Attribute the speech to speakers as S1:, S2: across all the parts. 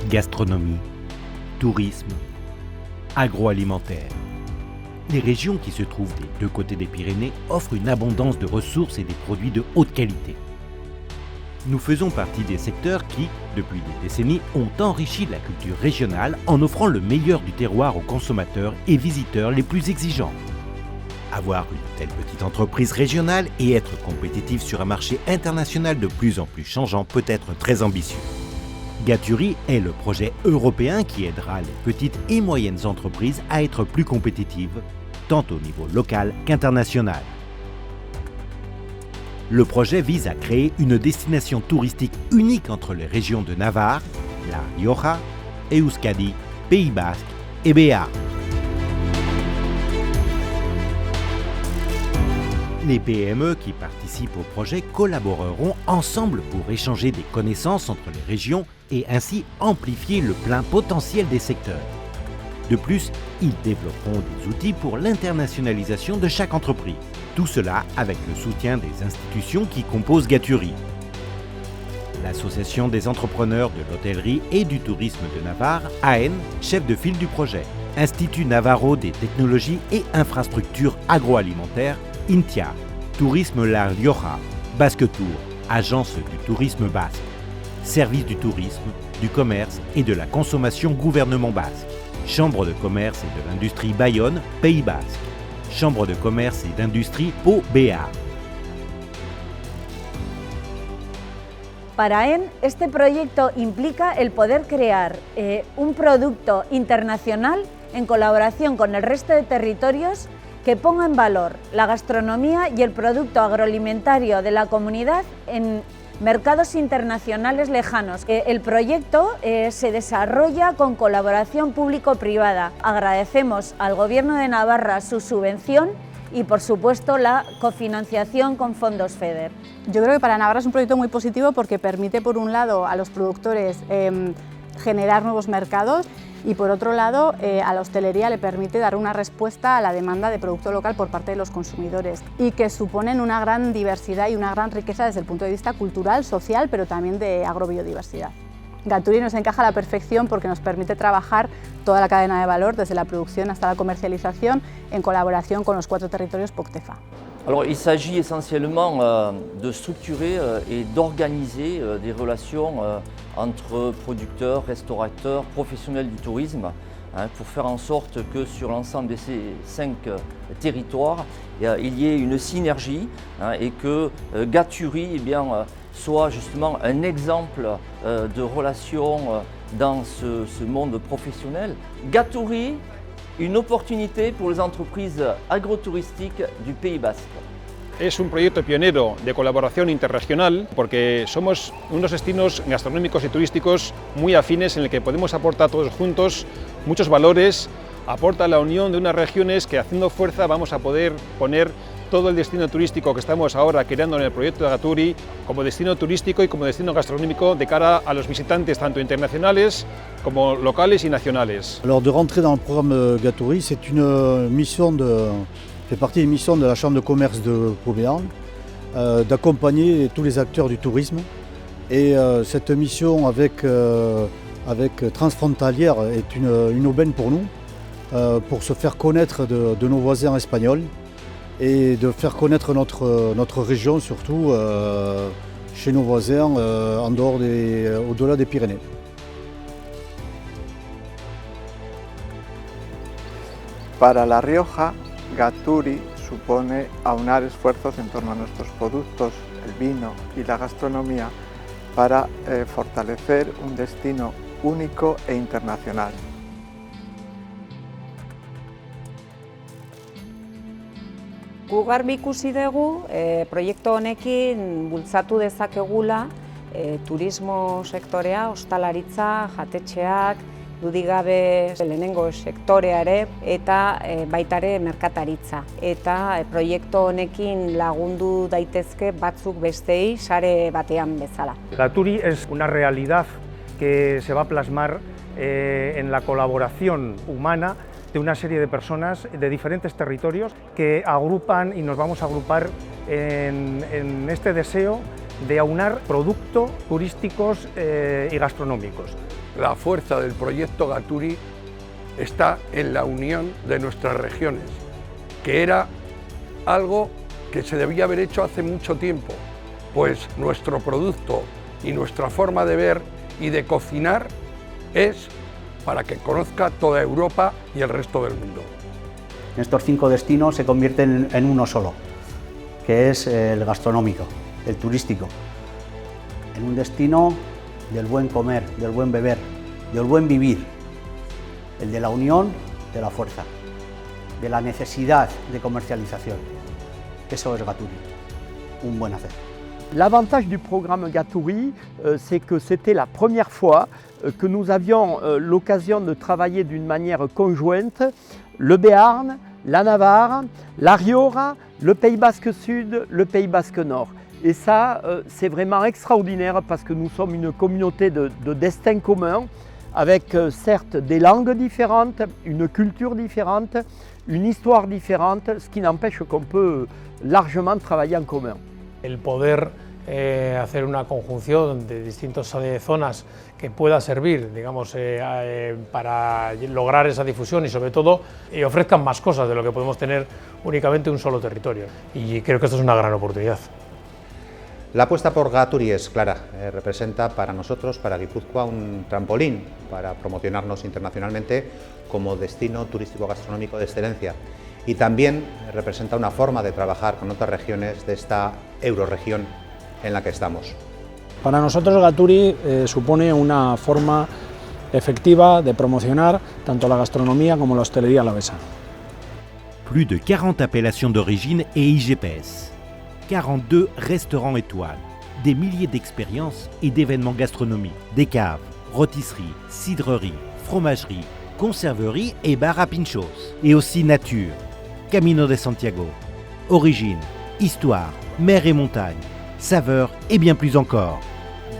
S1: gastronomie, tourisme, agroalimentaire. Les régions qui se trouvent des deux côtés des Pyrénées offrent une abondance de ressources et des produits de haute qualité. Nous faisons partie des secteurs qui, depuis des décennies, ont enrichi la culture régionale en offrant le meilleur du terroir aux consommateurs et visiteurs les plus exigeants. Avoir une telle petite entreprise régionale et être compétitif sur un marché international de plus en plus changeant peut être très ambitieux. Gaturi est le projet européen qui aidera les petites et moyennes entreprises à être plus compétitives, tant au niveau local qu'international. Le projet vise à créer une destination touristique unique entre les régions de Navarre, La Rioja, Euskadi, Pays Basque et Béarn. Les PME qui participent au projet collaboreront ensemble pour échanger des connaissances entre les régions et ainsi amplifier le plein potentiel des secteurs. De plus, ils développeront des outils pour l'internationalisation de chaque entreprise. Tout cela avec le soutien des institutions qui composent Gaturi. L'Association des entrepreneurs de l'hôtellerie et du tourisme de Navarre, AEN, chef de file du projet. Institut Navarro des technologies et infrastructures agroalimentaires, INTIA, Tourisme La Rioja, Basque Tour, Agence du tourisme basque, Service du tourisme, du commerce et de la consommation gouvernement basque, Chambre de commerce et de l'industrie Bayonne, Pays Basque, Chambre de commerce et d'industrie Pau Béarn.
S2: Para AEN, este proyecto implica el poder crear un producto internacional en colaboración con el resto de territorios que ponga en valor la gastronomía y el producto agroalimentario de la comunidad en mercados internacionales lejanos. El proyecto se desarrolla con colaboración público-privada. Agradecemos al Gobierno de Navarra su subvención y, por supuesto, la cofinanciación con fondos FEDER.
S3: Yo creo que para Navarra es un proyecto muy positivo porque permite, por un lado, a los productores generar nuevos mercados y, por otro lado, a la hostelería le permite dar una respuesta a la demanda de producto local por parte de los consumidores y que suponen una gran diversidad y una gran riqueza desde el punto de vista cultural, social, pero también de agrobiodiversidad. Gaturi nos encaja a la perfección porque nos permite trabajar toda la cadena de valor, desde la producción hasta la comercialización, en colaboración con los 4 territorios POCTEFA.
S4: Alors, il s'agit essentiellement de structurer et d'organiser des relations entre producteurs, restaurateurs, professionnels du tourisme, pour faire en sorte que sur l'ensemble de ces 5 territoires, il y ait une synergie et que Gaturi soit justement un exemple de relation dans ce monde professionnel. Gaturi, une opportunité pour les entreprises agrotouristiques du Pays Basque.
S5: Es un proyecto pionero de colaboración interregional porque somos unos destinos gastronómicos y turísticos muy afines en el que podemos aportar todos juntos muchos valores, aporta la unión de unas regiones que haciendo fuerza vamos a poder poner todo el destino turístico que estamos ahora creando en el proyecto de Gaturi como destino turístico y como destino gastronómico de cara a los visitantes tanto internacionales como locales y nacionales.
S6: Alors de rentrer dans le programme Gaturi, c'est une mission fait partie des missions de la Chambre de commerce de Pau Béarn, d'accompagner tous les acteurs du tourisme. Et cette mission avec transfrontalière est une aubaine pour nous, pour se faire connaître de nos voisins espagnols et de faire connaître notre région surtout chez nos voisins au-delà des Pyrénées.
S7: Para La Rioja, Gaturi supone aunar esfuerzos en torno a nuestros productos, el vino y la gastronomía para fortalecer un destino único e internacional.
S8: Gu garbi ikusi dugu proiektu honekin bultzatu dezakegula turismo sektorea, ostalaritza, jatetxeak, dudigabe lehenengo sektorea ere eta baita ere merkataritza. Eta proiektu honekin lagundu daitezke batzuk bestei sare batean bezala.
S9: Gaturi es una realidad que se va a plasmar en la colaboración humana de una serie de personas de diferentes territorios que agrupan y nos vamos a agrupar en este deseo de aunar productos turísticos y gastronómicos.
S10: la fuerza del proyecto Gaturi está en la unión de nuestras regiones, que era algo que se debía haber hecho hace mucho tiempo, pues nuestro producto y nuestra forma de ver y de cocinar es para que conozca toda Europa y el resto del mundo.
S11: Estos 5 destinos se convierten en uno solo, que es el gastronómico, el turístico, en un destino del buen comer, del buen beber, del buen vivir, el de la unión, de la fuerza, de la necesidad de comercialización. Eso es Gaturi, un buen hacer.
S12: L'avantage du programme Gaturi, c'est que c'était la première fois que nous avions l'occasion de travailler d'une manière conjointe le Béarn, la Navarre, la Rioja, le Pays Basque Sud, le Pays Basque Nord. Et ça, c'est vraiment extraordinaire parce que nous sommes une communauté de destin commun avec certes des langues différentes, une culture différente, une histoire différente, ce qui n'empêche qu'on peut largement travailler en commun.
S13: El poder hacer una conjunción de distintas zonas que pueda servir, digamos, para lograr esa difusión y sobre todo ofrezcan más cosas de lo que podemos tener únicamente un solo territorio. Y creo que esto es una gran oportunidad.
S14: La apuesta por Gaturi es clara, representa para nosotros, para Guipúzcoa, un trampolín para promocionarnos internacionalmente como destino turístico gastronómico de excelencia y también representa una forma de trabajar con otras regiones de esta eurorregión en la que estamos.
S15: Para nosotros Gaturi supone una forma efectiva de promocionar tanto la gastronomía como la hostelería alavesa.
S1: Plus de 40 appellations d'origine et IGPS. 42 restaurants étoiles, des milliers d'expériences et d'événements gastronomiques, des caves, rôtisseries, cidreries, fromageries, conserveries et bars à pinchos. Et aussi nature, Camino de Santiago, origine, histoire, mer et montagne, saveurs et bien plus encore.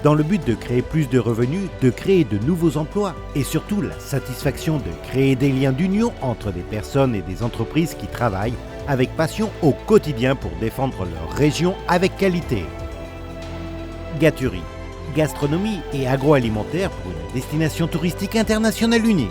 S1: Dans le but de créer plus de revenus, de créer de nouveaux emplois et surtout la satisfaction de créer des liens d'union entre des personnes et des entreprises qui travaillent avec passion au quotidien pour défendre leur région avec qualité. Gaturi, gastronomie et agroalimentaire pour une destination touristique internationale unique.